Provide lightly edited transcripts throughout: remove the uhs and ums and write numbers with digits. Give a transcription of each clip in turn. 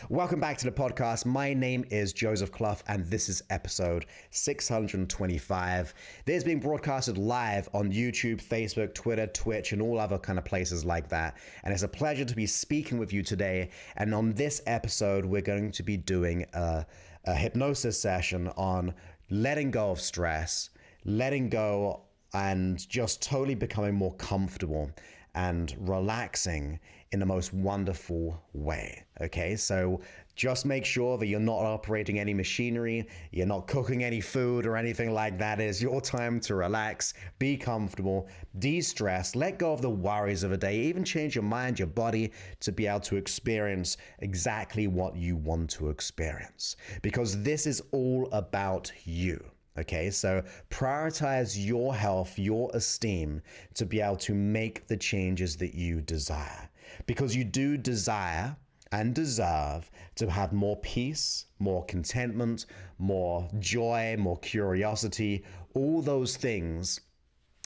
Welcome back to the podcast. My name is Joseph Clough, and this is episode 625. This is being broadcasted live on YouTube, Facebook, Twitter, Twitch, and all other kind of places like that. And it's a pleasure to be speaking with you today. And on this episode, we're going to be doing a hypnosis session on letting go of stress, letting go and just totally becoming more comfortable and relaxing in the most wonderful way. Okay, so just make sure that you're not operating any machinery, you're not cooking any food or anything like that. It is your time to relax, be comfortable, de-stress, let go of the worries of a day, even change your mind, your body to be able to experience exactly what you want to experience. Because this is all about you. Okay, so prioritize your health, your esteem to be able to make the changes that you desire. Because you do desire and deserve to have more peace, more contentment, more joy, more curiosity, all those things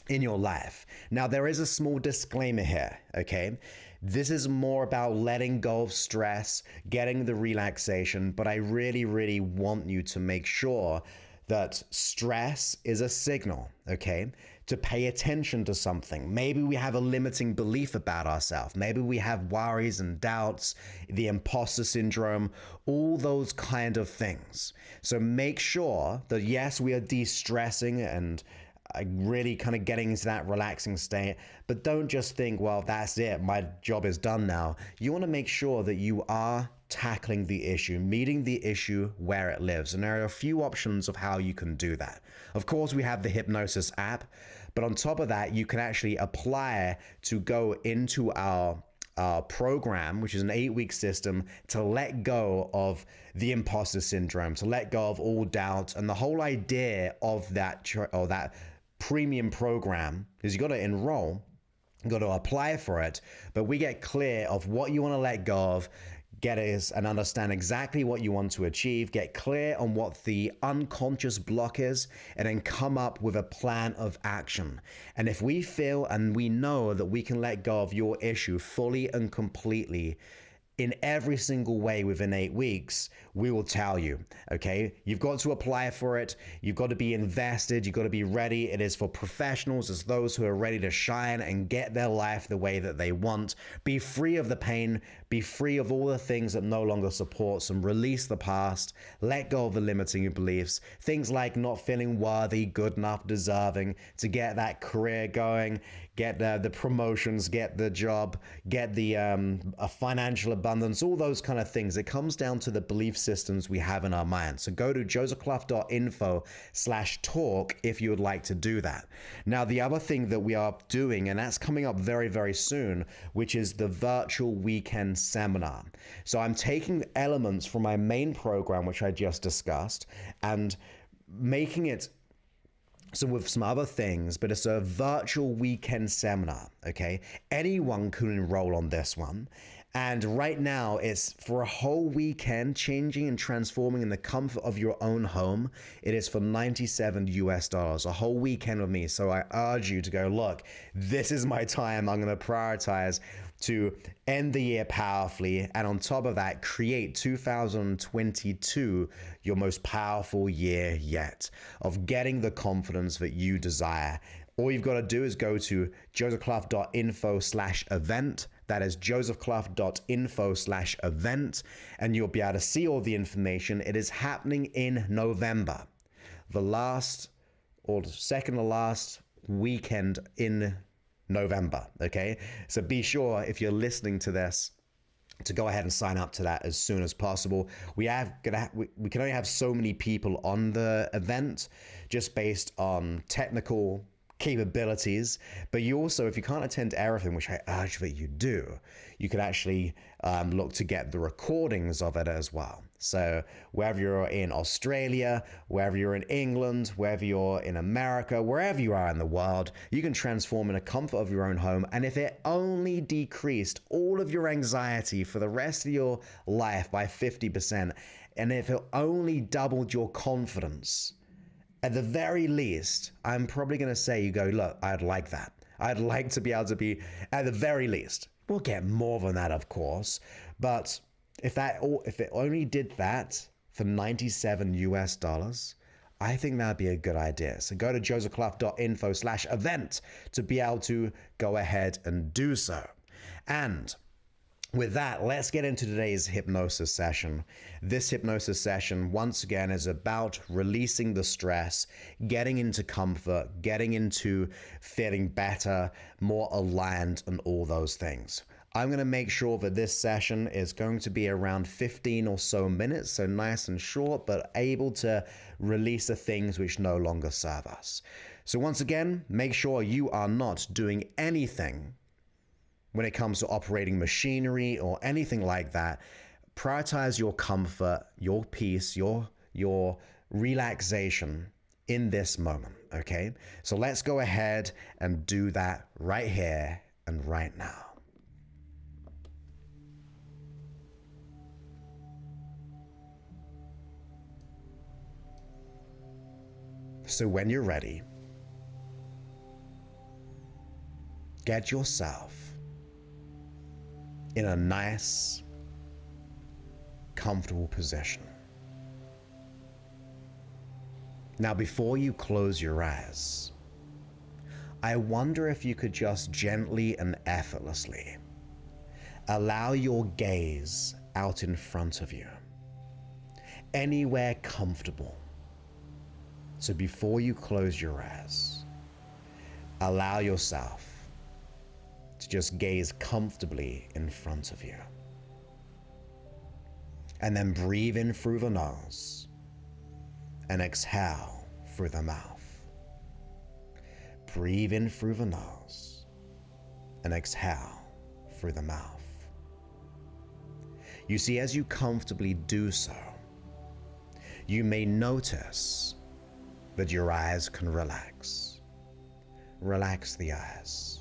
in your life. Now, there is a small disclaimer here, okay? This is more about letting go of stress, getting the relaxation, but I really want you to make sure that stress is a signal, okay, to pay attention to something. Maybe we have a limiting belief about ourselves. Maybe we have worries and doubts, the imposter syndrome, all those kind of things. So make sure that yes, we are de-stressing and really kind of getting into that relaxing state, but don't just think, well, that's it, my job is done now. You want to make sure that you are tackling the issue, meeting the issue where it lives. And there are a few options of how you can do that. Of course, we have the Hypnosis app, but on top of that, you can actually apply to go into our program, which is an 8-week system to let go of the imposter syndrome, to let go of all doubt. And the whole idea of that premium program is you got to enroll, you got to apply for it, but we get clear of what you want to let go of, get is and understand exactly what you want to achieve, get clear on what the unconscious block is, and then come up with a plan of action. And if we feel and we know that we can let go of your issue fully and completely in every single way within 8 weeks, we will tell you, okay? You've got to apply for it. You've got to be invested. You've got to be ready. It is for professionals. It's those who are ready to shine and get their life the way that they want. Be free of the pain. Be free of all the things that no longer supports and release the past. Let go of the limiting beliefs. Things like not feeling worthy, good enough, deserving to get that career going, get the promotions, get the job, get the a financial abundance, all those kind of things. It comes down to the belief systems we have in our mind. So go to josephclough.info/talk if you would like to do that. Now, the other thing that we are doing, and that's coming up very soon, which is the virtual weekend seminar. So I'm taking elements from my main program, which I just discussed, and making it so with some other things, but it's a virtual weekend seminar, okay? Anyone can enroll on this one. And right now it's for a whole weekend, changing and transforming in the comfort of your own home. It is for $97, a whole weekend with me. So I urge you to go, look, this is my time. I'm going to prioritize to end the year powerfully. And on top of that, create 2022 your most powerful year yet of getting the confidence that you desire. All you've got to do is go to josephclough.info/event. That is josephclough.info/event, and you'll be able to see all the information. It is happening in November, the last or second to last weekend in November, okay? So be sure, if you're listening to this, to go ahead and sign up to that as soon as possible. We can only have so many people on the event just based on technical capabilities, but you also, if you can't attend everything, which I urge that you do, you could actually look to get the recordings of it as well. So wherever you're in Australia, wherever you're in England, wherever you're in America, wherever you are in the world, you can transform in the comfort of your own home. And if it only decreased all of your anxiety for the rest of your life by 50%, and if it only doubled your confidence, at the very least, I'm probably going to say, you go, look, I'd like that. I'd like to be able to be, at the very least, we'll get more than that, of course, but If it only did that for $97 US, I think that'd be a good idea. So go to josephclough.info/event to be able to go ahead and do so. And with that, let's get into today's hypnosis session. This hypnosis session, once again, is about releasing the stress, getting into comfort, getting into feeling better, more aligned, and all those things. I'm going to make sure that this session is going to be around 15 or so minutes, so nice and short, but able to release the things which no longer serve us. So once again, make sure you are not doing anything when it comes to operating machinery or anything like that. Prioritize your comfort, your peace, your relaxation in this moment, okay? So let's go ahead and do that right here and right now. So when you're ready, get yourself in a nice, comfortable position. Now, before you close your eyes, I wonder if you could just gently and effortlessly allow your gaze out in front of you, anywhere comfortable. So before you close your eyes, allow yourself to just gaze comfortably in front of you. And then breathe in through the nose and exhale through the mouth. Breathe in through the nose and exhale through the mouth. You see, as you comfortably do so, you may notice that your eyes can relax. Relax the eyes.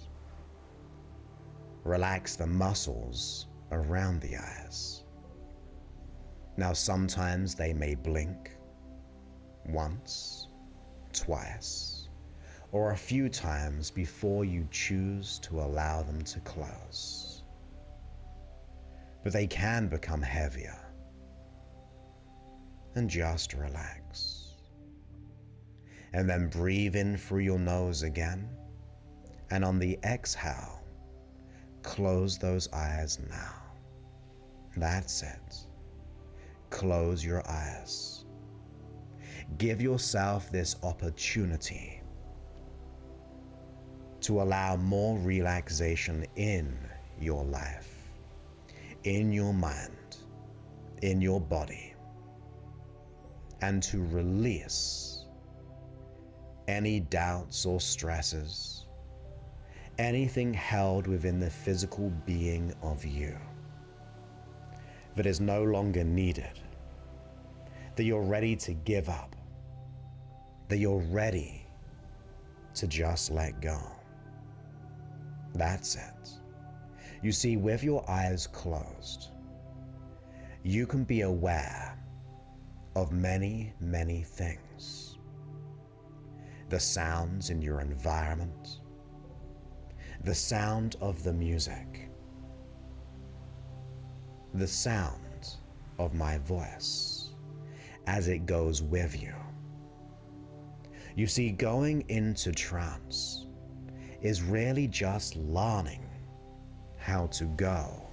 Relax the muscles around the eyes. Now, sometimes they may blink once, twice, or a few times before you choose to allow them to close. But they can become heavier. And just relax. And then breathe in through your nose again. And on the exhale, close those eyes now. That's it. Close your eyes. Give yourself this opportunity to allow more relaxation in your life, in your mind, in your body, and to release any doubts or stresses, anything held within the physical being of you that is no longer needed, that you're ready to give up, that you're ready to just let go. That's it. You see, with your eyes closed, you can be aware of many, many things. The sounds in your environment, the sound of the music, the sound of my voice as it goes with you. You see, going into trance is really just learning how to go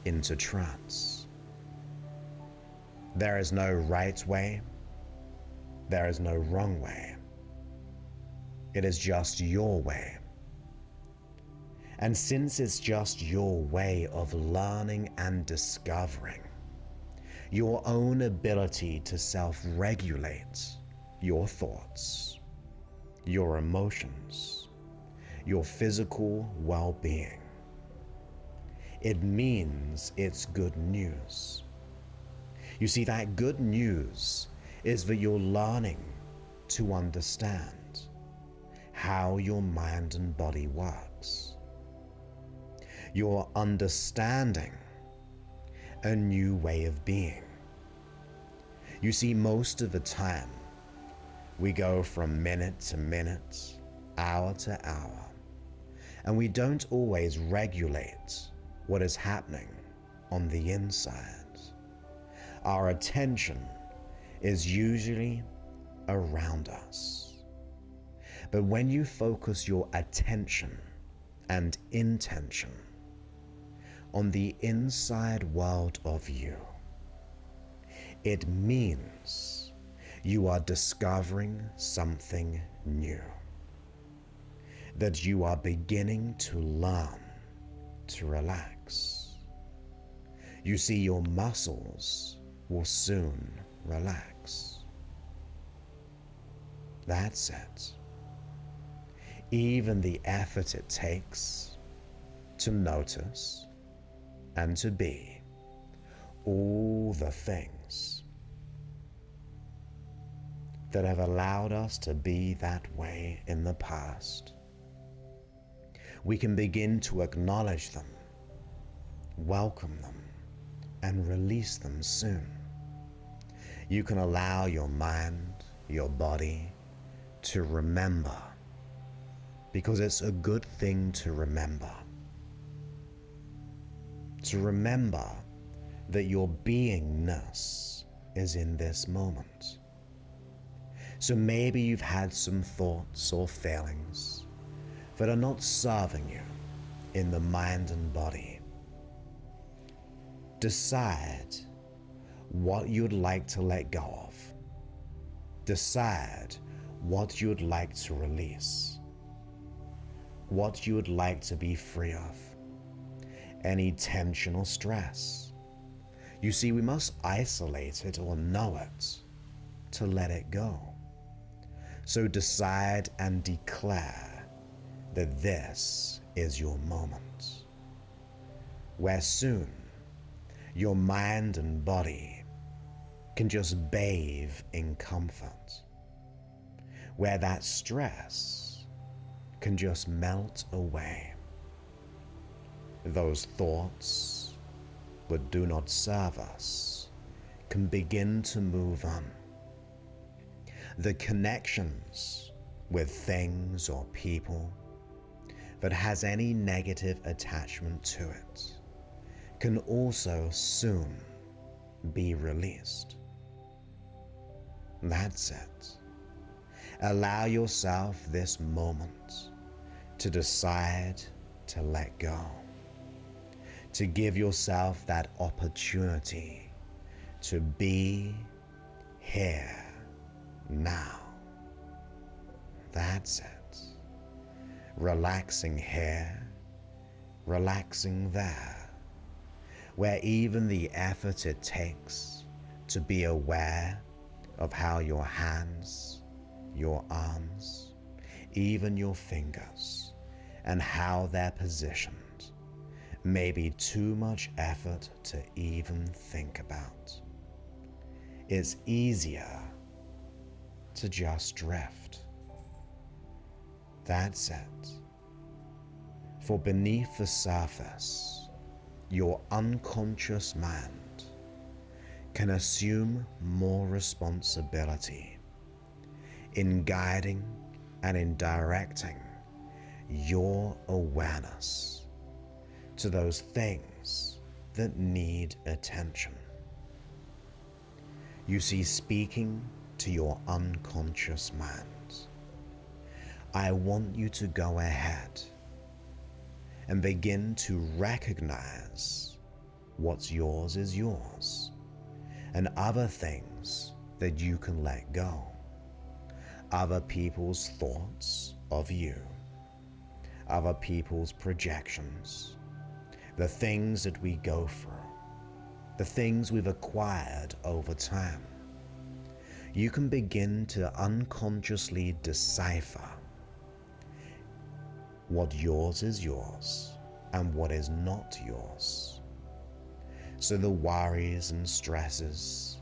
into trance. There is no right way, there is no wrong way. It is just your way. And since it's just your way of learning and discovering your own ability to self-regulate your thoughts, your emotions, your physical well-being, it means it's good news. You see, that good news is that you're learning to understand how your mind and body works. You're understanding a new way of being. You see, most of the time, we go from minute to minute, hour to hour, and we don't always regulate what is happening on the inside. Our attention is usually around us. But when you focus your attention and intention on the inside world of you, it means you are discovering something new, that you are beginning to learn to relax. You see, your muscles will soon relax. That's it. Even the effort it takes to notice and to be all the things that have allowed us to be that way in the past. We can begin to acknowledge them, welcome them, and release them soon. You can allow your mind, your body to remember, because it's a good thing to remember. To remember that your beingness is in this moment. So maybe you've had some thoughts or feelings that are not serving you in the mind and body. Decide what you'd like to let go of. Decide what you'd like to release. What you would like to be free of. Any tension or stress. You see, we must isolate it or know it to let it go. So decide and declare that this is your moment, where soon your mind and body can just bathe in comfort, where that stress can just melt away. Those thoughts that do not serve us can begin to move on. The connections with things or people that has any negative attachment to it can also soon be released. That's it. Allow yourself this moment to decide to let go, to give yourself that opportunity to be here now. That's it. Relaxing here, relaxing there, where even the effort it takes to be aware of how your hands, your arms, even your fingers, and how they're positioned may be too much effort to even think about. It's easier to just drift. That's it. For beneath the surface, your unconscious mind can assume more responsibility in guiding and in directing your awareness to those things that need attention. You see, speaking to your unconscious mind, I want you to go ahead and begin to recognize what's yours is yours, and other things that you can let go. Other people's thoughts of you, other people's projections, the things that we go through, the things we've acquired over time. You can begin to unconsciously decipher what yours is yours and what is not yours. So the worries and stresses,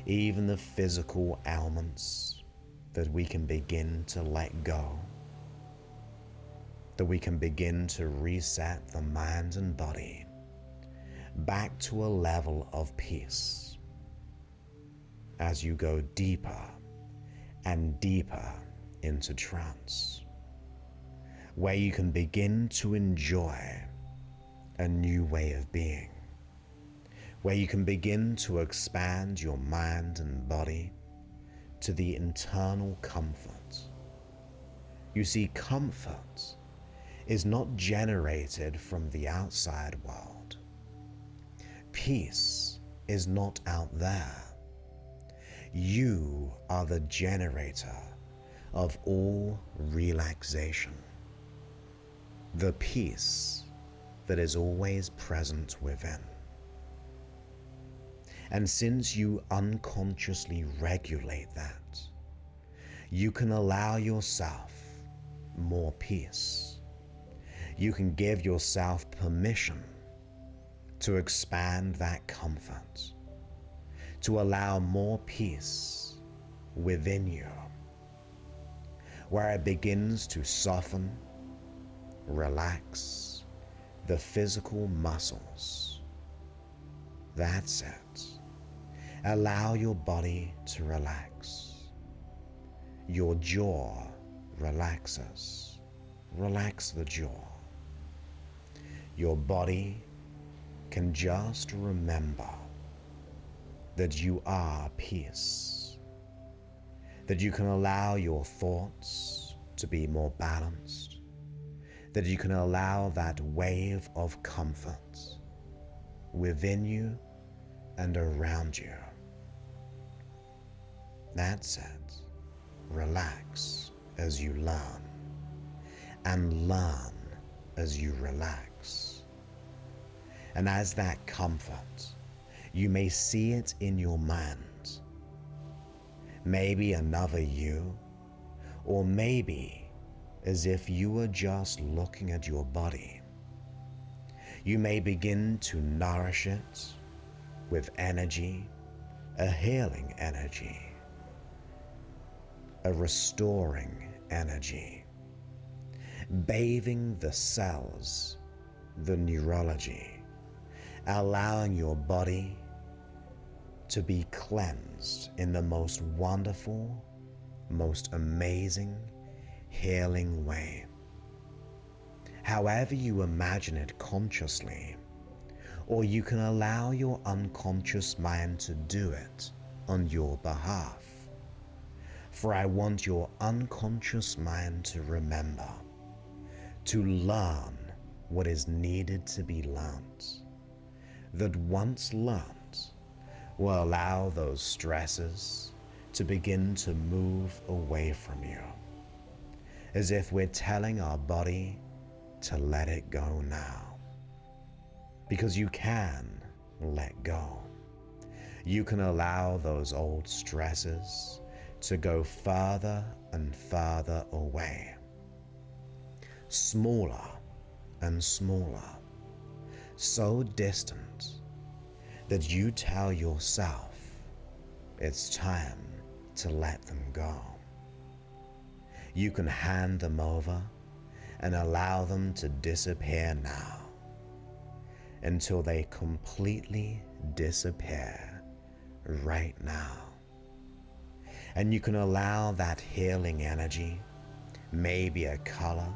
even the physical ailments, that we can begin to let go, that we can begin to reset the mind and body back to a level of peace as you go deeper and deeper into trance, where you can begin to enjoy a new way of being, where you can begin to expand your mind and body to the internal comfort. You see, comfort is not generated from the outside world. Peace is not out there. You are the generator of all relaxation, the peace that is always present within. And since you unconsciously regulate that, you can allow yourself more peace. You can give yourself permission to expand that comfort, to allow more peace within you, where it begins to soften, relax the physical muscles. That's it. Allow your body to relax. Your jaw relaxes. Relax the jaw. Your body can just remember that you are peace, that you can allow your thoughts to be more balanced, that you can allow that wave of comfort within you and around you. That's it. Relax as you learn, and learn as you relax. And as that comfort, you may see it in your mind. Maybe another you, or maybe as if you were just looking at your body. You may begin to nourish it with energy, a healing energy, a restoring energy, bathing the cells, the neurology, allowing your body to be cleansed in the most wonderful, most amazing, healing way. However you imagine it consciously, or you can allow your unconscious mind to do it on your behalf. For I want your unconscious mind to remember, to learn what is needed to be learned, that once learned will allow those stresses to begin to move away from you, as if we're telling our body to let it go now. Because you can let go. You can allow those old stresses to go further and further away, smaller and smaller, so distant that you tell yourself it's time to let them go. You can hand them over and allow them to disappear now, until they completely disappear right now. And you can allow that healing energy, maybe a color,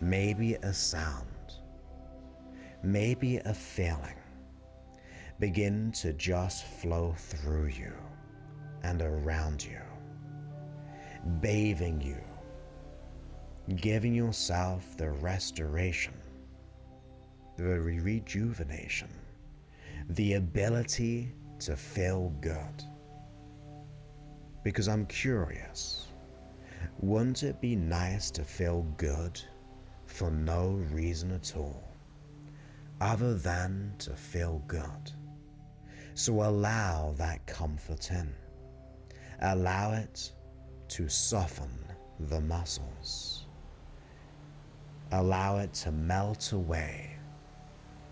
maybe a sound, maybe a feeling, begin to just flow through you and around you, bathing you, giving yourself the restoration, the rejuvenation, the ability to feel good. Because I'm curious, wouldn't it be nice to feel good for no reason at all, other than to feel good? So allow that comfort in. Allow it to soften the muscles. Allow it to melt away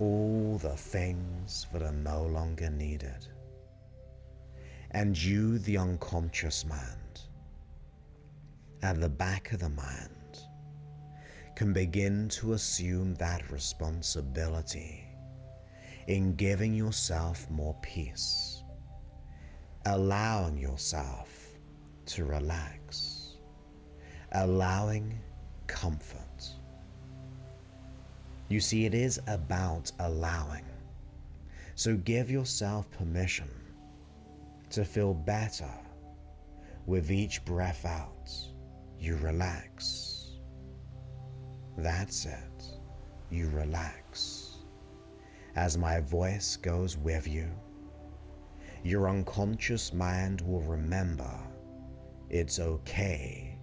all the things that are no longer needed. And you, the unconscious mind, at the back of the mind, can begin to assume that responsibility in giving yourself more peace, allowing yourself to relax, allowing comfort. You see, it is about allowing. So give yourself permission to feel better. With each breath out, you relax. That's it. You relax. As my voice goes with you, your unconscious mind will remember it's okay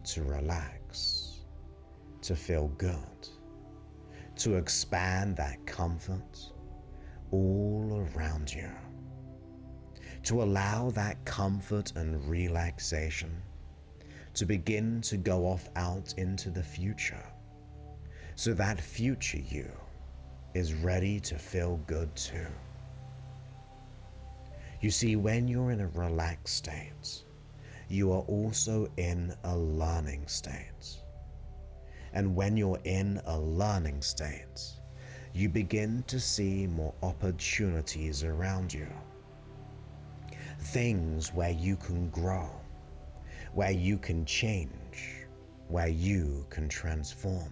to relax, to feel good, to expand that comfort all around you, to allow that comfort and relaxation to begin to go off out into the future, so that future you is ready to feel good too. You see, when you're in a relaxed state, you are also in a learning state. And when you're in a learning state, you begin to see more opportunities around you. Things where you can grow, where you can change, where you can transform.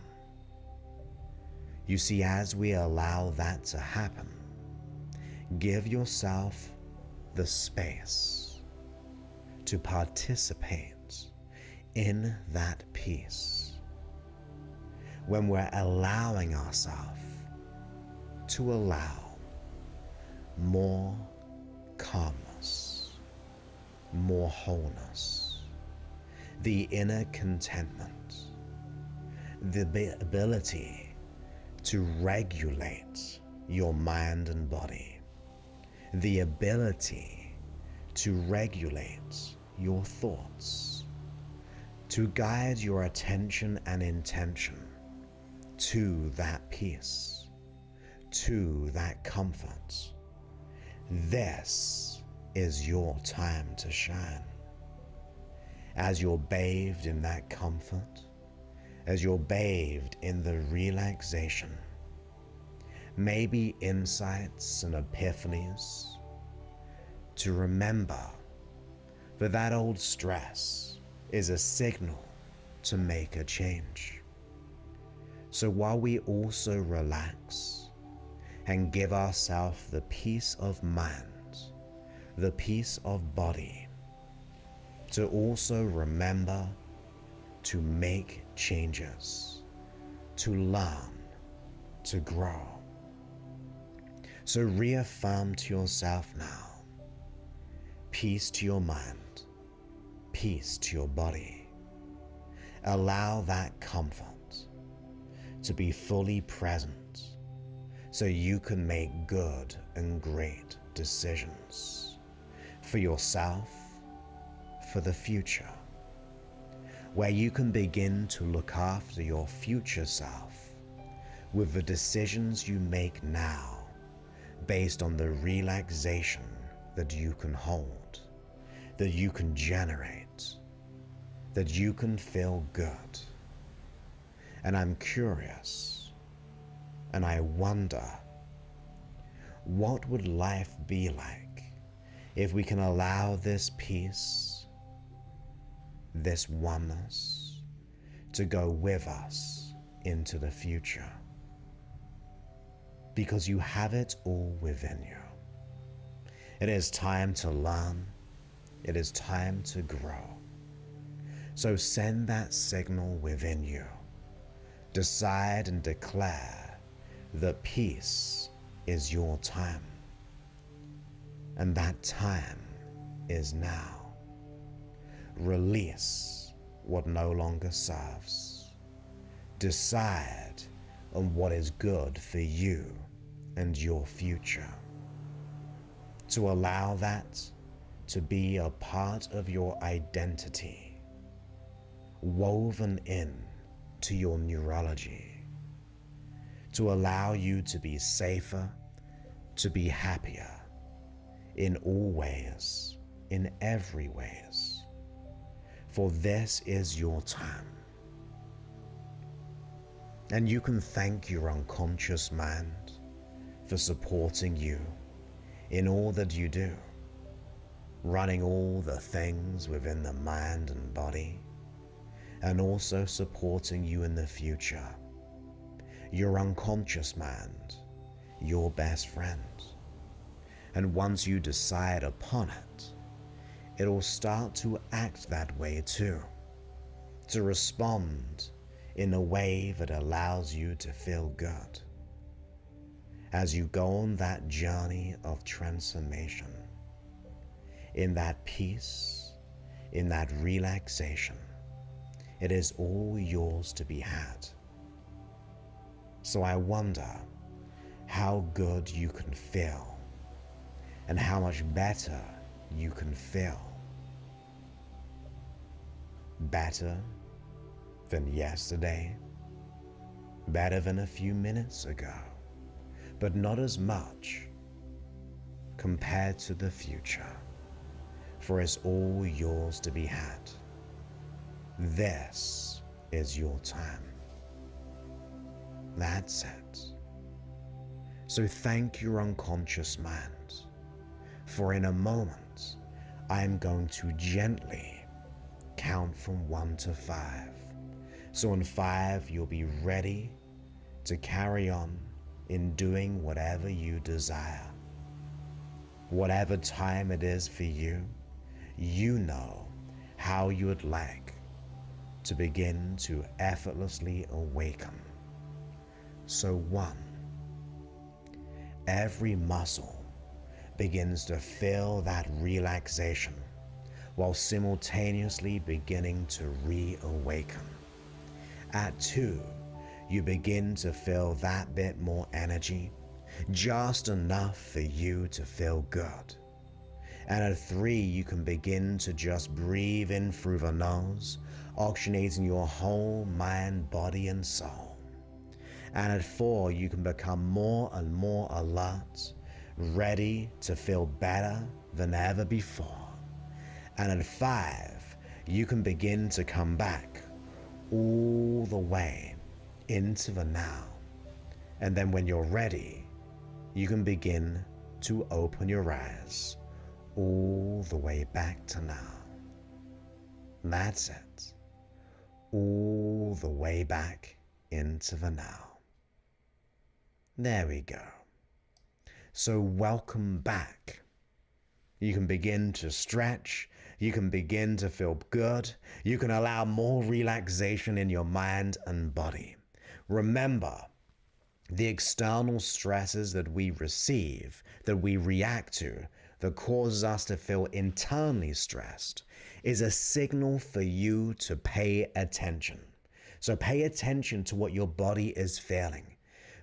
You see, as we allow that to happen, give yourself the space to participate in that peace. When we're allowing ourselves to allow more calmness, more wholeness, the inner contentment, the ability to regulate your mind and body, the ability to regulate your thoughts, to guide your attention and intention to that peace, to that comfort. This is your time to shine. As you're bathed in that comfort, as you're bathed in the relaxation, maybe insights and epiphanies, to remember that that old stress is a signal to make a change. So while we also relax and give ourselves the peace of mind, the peace of body, to also remember to make changes, to learn, to grow. So reaffirm to yourself now, peace to your mind, peace to your body. Allow that comfort to be fully present so you can make good and great decisions for yourself, for the future, where you can begin to look after your future self with the decisions you make now based on the relaxation that you can hold, that you can generate, that you can feel good. And I'm curious, and I wonder, what would life be like if we can allow this peace, this oneness, to go with us into the future? Because you have it all within you. It is time to learn. It is time to grow. So send that signal within you. Decide and declare that peace is your time. And that time is now. Release what no longer serves. Decide on what is good for you and your future. To allow that to be a part of your identity, woven in to your neurology, to allow you to be safer, to be happier in all ways, in every ways. For this is your time. And you can thank your unconscious mind for supporting you in all that you do, running all the things within the mind and body, and also supporting you in the future. Your unconscious mind, your best friend, And once you decide upon it, it'll start to act that way too, to respond in a way that allows you to feel good as you go on that journey of transformation, in that peace, in that relaxation. It is all yours to be had. So I wonder how good you can feel and how much better you can feel. Better than yesterday, better than a few minutes ago, but not as much compared to the future, for it's all yours to be had. This is your time. That's it. So thank your unconscious mind, for in a moment, I am going to gently count from 1 to 5. So on 5, you'll be ready to carry on in doing whatever you desire. Whatever time it is for you, you know how you would like to begin to effortlessly awaken. So 1, every muscle begins to feel that relaxation while simultaneously beginning to reawaken. At 2, you begin to feel that bit more energy, just enough for you to feel good. And at 3, you can begin to just breathe in through the nose, oxygenating your whole mind, body, and soul. And at 4, you can become more and more alert, ready to feel better than ever before. And at 5, you can begin to come back all the way into the now. And then when you're ready, you can begin to open your eyes all the way back to now. That's it. All the way back into the now. There we go. So welcome back. You can begin to stretch. You can begin to feel good. You can allow more relaxation in your mind and body. Remember, the external stresses that we receive, that we react to, that causes us to feel internally stressed, is a signal for you to pay attention. So pay attention to what your body is feeling.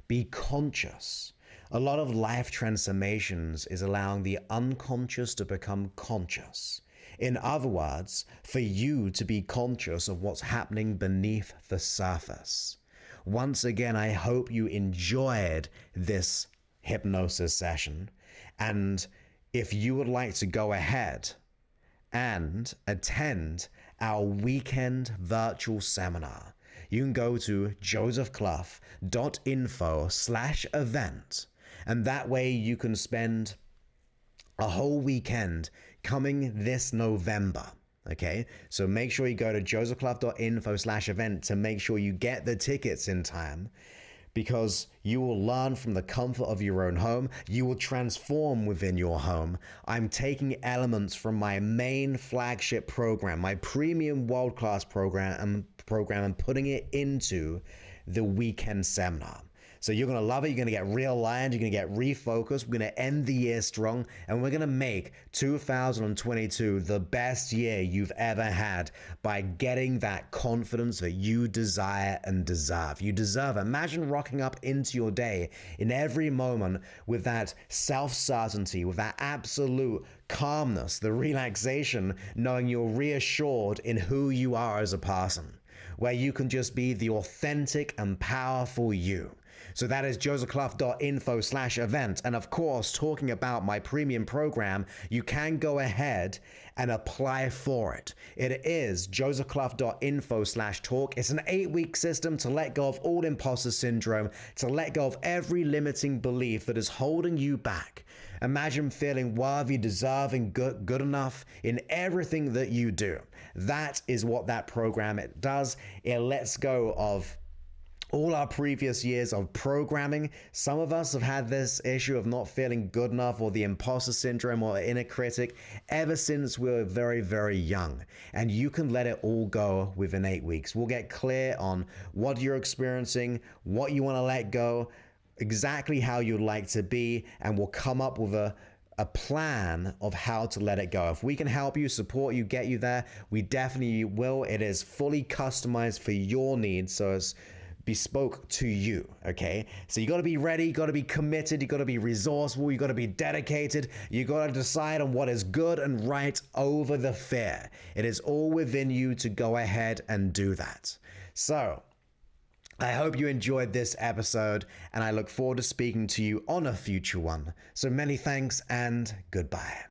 Be conscious. A lot of life transformations is allowing the unconscious to become conscious. In other words, for you to be conscious of what's happening beneath the surface. Once again, I hope you enjoyed this hypnosis session. And if you would like to go ahead and attend our weekend virtual seminar, you can go to josephclough.info/event. And that way you can spend a whole weekend coming this November. Okay, so make sure you go to josephclough.info/event to make sure you get the tickets in time, because you will learn from the comfort of your own home. You will transform within your home. I'm taking elements from my main flagship program, my premium world-class program, and putting it into the weekend seminar. So you're going to love it. You're going to get realigned. You're going to get refocused. We're going to end the year strong, and we're going to make 2022 the best year you've ever had by getting that confidence that you desire and deserve. You deserve it. Imagine rocking up into your day in every moment with that self-certainty, with that absolute calmness, the relaxation, knowing you're reassured in who you are as a person, where you can just be the authentic and powerful you. So that is josephclough.info/event. And of course, talking about my premium program, you can go ahead and apply for it. It is josephclough.info/talk. It's an 8-week system to let go of all imposter syndrome, to let go of every limiting belief that is holding you back. Imagine feeling worthy, deserving, good enough in everything that you do. That is what that program it does. It lets go of all our previous years of programming, some of us have had this issue of not feeling good enough, or the imposter syndrome, or inner critic, ever since we were very, very young. And you can let it all go within 8 weeks. We'll get clear on what you're experiencing, what you want to let go, exactly how you'd like to be, and we'll come up with a plan of how to let it go. If we can help you, support you, get you there, we definitely will. It is fully customized for your needs, so it's bespoke to you, okay? So you got to be ready, you got to be committed, you got to be resourceful, you got to be dedicated, you got to decide on what is good and right over the fear. It is all within you to go ahead and do that. So I hope you enjoyed this episode, and I look forward to speaking to you on a future one. So many thanks and goodbye.